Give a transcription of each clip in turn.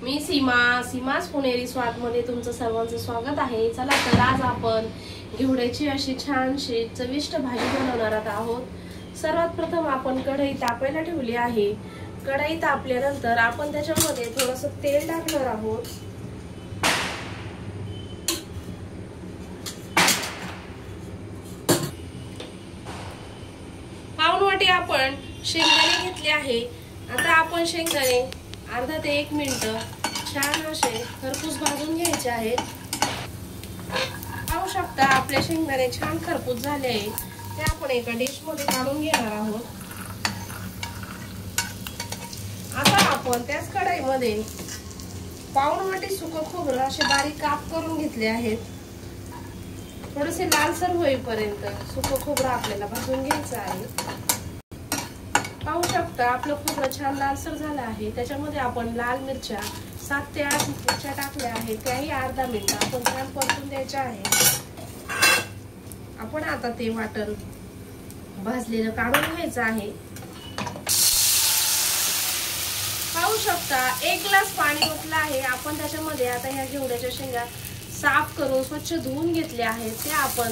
मी सीमास पुणेरी स्वादमध्ये तुमचं सर्वांचं स्वागत आहे। चला तर आज आपण घेवड्याची अशी छानशी चविष्ट भाजी बनवणार आहोत। सर्वात प्रथम आपण कढई तापायला ठेवली आहे। कढई तापल्यानंतर आपण त्याच्यामध्ये थोडंसं तेल टाकणार आहोत। पाऊण वाटी आपण शेंगदाणे घेतले आहे। आता आपण शेंगदाणे अर्धा ते 1 मिनिट छान असे खरपूस भाजून घ्यायचे आहेत। पाहू शकता आपले शेंगदाणे छान खरपूस झाले आहे। ते आपण एका डिश मध्ये काढून घेणार आहोत। आता आपण त्याच कढईमध्ये पाऊण वाटी सुकं खोबरं असे बारीक काप करून घेतले आहेत। थोडेसे लालसर होईपर्यंत सुकं खोबरं आपल्याला भाजून घ्यायचं आहे। पाहू शकता आपलं खोबरं छान लालसर झालं आहे। त्याच्यामध्ये आपण लाल मिरच्या 7 ते 8 मिरच्या टाकल्या आहेत। त्याही अर्धा मिनिट आपण छान परतून द्यायच्या आहे। आपण आता ते वाटण भाजलेलं काढून घ्यायचं आहे। पाहू शकता 1 ग्लास पाणी ओतलं आहे। आपण त्याच्यामध्ये आता ह्या घेवड्याच्या शेंगा साफ करून स्वच्छ धुवून घेतले आहेत। ते आपण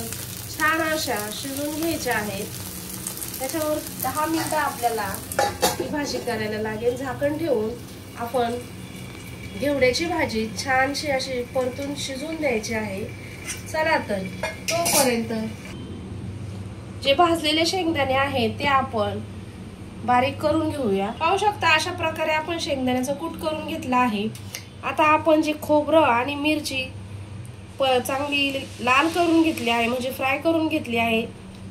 छान अशा शिजवून घ्यायच्या आहेत। त्याच्यावर 10 मिनिटं आपल्याला ही भाजी करायला लागेल। झाकण ठेवून आपण घेवड्याची भाजी छानशी अशी परतून शिजवून द्यायची आहे। चला तर तोपर्यंत जे भाजलेले शेंगदाणे आहेत ते आपण बारीक करून घेऊया। पाहू शकता अशा प्रकारे आपण शेंगदाण्याचं कूट करून घेतला आहे। आता आपण जे खोबरं आणि मिरची चांगली लाल करून घेतली आहे, म्हणजे फ्राय करून घेतली आहे,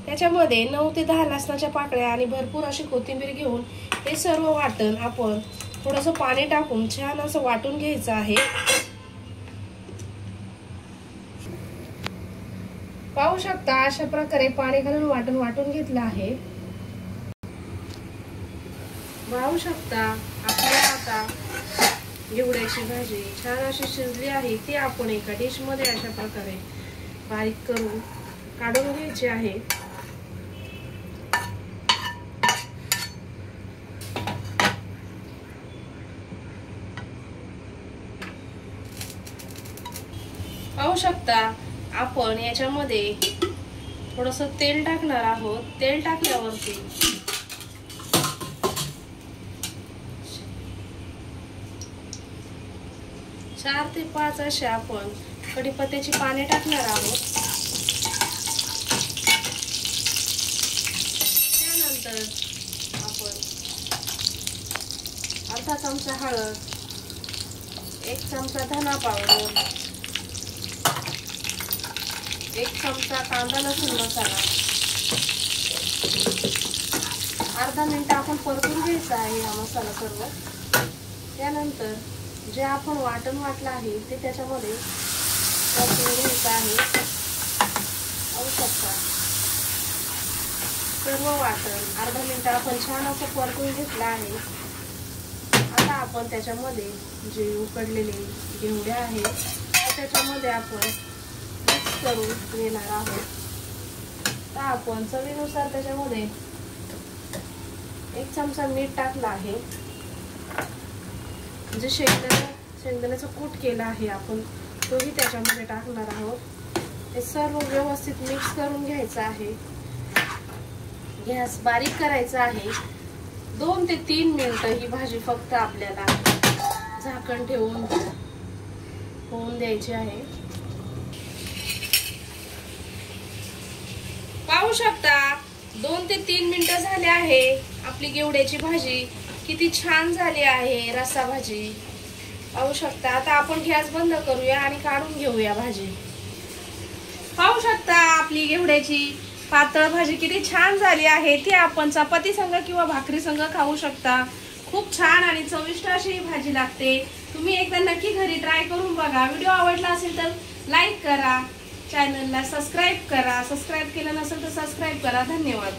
त्याच्यामध्ये 9 ते 10 लसणाच्या पाकळ्या आणि भरपूर अशी कोथिंबीर घेऊन हे सर्व वाटण आपण थोडंसं पाणी टाकून छान असं वाटून घ्यायचं आहे। पाहू शकता अशा प्रकारे पाणी घालून वाटून घेतलं आहे। पाहू शकता आपल्याला आता घेवड्याची भाजी छान अशी शिजली आहे। ती आपण एका डिश मध्ये अशा प्रकारे बारीक करून काढून घ्यायची आहे। पाहू शकता आपण याच्यामध्ये थोडंसं तेल टाकणार आहोत। तेल टाकल्यावरती 4 ते 5 अशा आपण कढीपत्त्याची पाने टाकणार आहोत। त्यानंतर आपण अर्धा चमचा हळद, 1 चमचा धना पावडर, 1 चमचा कांदा लसूण मसाला, अर्धा मिनिट आपण परतून घ्यायचा आहे हा मसाला सर्व। त्यानंतर जे आपण वाटण वाटलं आहे ते त्याच्यामध्ये परतून घ्यायचं आहे। पाहू शकता सर्व वाटण अर्धा मिनिट आपण छान असं परतून घेतलं आहे। आता आपण त्याच्यामध्ये जे उकडलेले घेवडे आहेत त्याच्यामध्ये आपण मिक्स करून घेणार आहोत। तर आपण चवीनुसार त्याच्यामध्ये 1 चमचा मीठ टाकलं आहे। जे शेंगदाण्याचं कूट केलं आहे आपण तोही त्याच्यामध्ये टाकणार आहोत। हे सर्व व्यवस्थित मिक्स करून घ्यायचं आहे। गॅस बारीक करायचा आहे। 2 ते 3 मिनिटं ही भाजी फक्त आपल्याला झाकण ठेवून होऊन द्यायची आहे। पाहू शकता 2 ते 3 मिनिटं झाले आहे। आपली घेवड्याची भाजी किती छान झाली आहे, रस्सा भाजी। पाहू शकता आता आपण गॅस बंद करूया आणि काढून घेऊया भाजी। पाहू शकता आपली घेवड्याची पातळ भाजी किती छान झाली आहे। ती आपण चपाती संग किंवा भाकरी संग खाऊ शकता। खूप छान आणि चविष्ट अशी ही भाजी लागते। तुम्ही एकदा नक्की घरी ट्राय करून बघा। व्हिडिओ आवडला असेल तर लाईक करा, चॅनलला सबस्क्राईब करा, सबस्क्राईब केलं नसेल तर सबस्क्राईब करा। धन्यवाद।